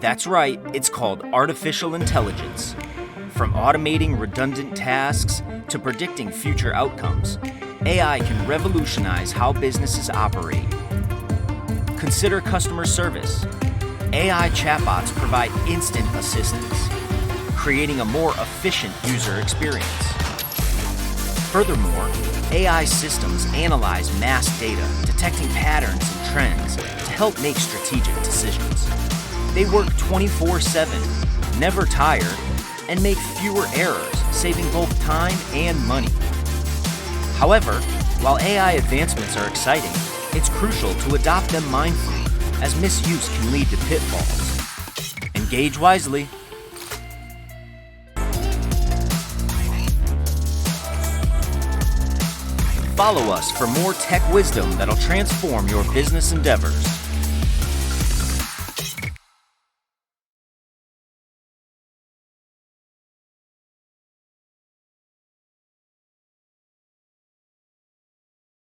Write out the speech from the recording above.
That's right, it's called artificial intelligence. From automating redundant tasks to predicting future outcomes, AI can revolutionize how businesses operate. Consider customer service. AI chatbots provide instant assistance, creating a more efficient user experience. Furthermore, AI systems analyze mass data, detecting patterns and trends to help make strategic decisions. They work 24/7, never tired, and make fewer errors, saving both time and money. However, while AI advancements are exciting, it's crucial to adopt them mindfully, as misuse can lead to pitfalls. Engage wisely. Follow us for more tech wisdom that'll transform your business endeavors.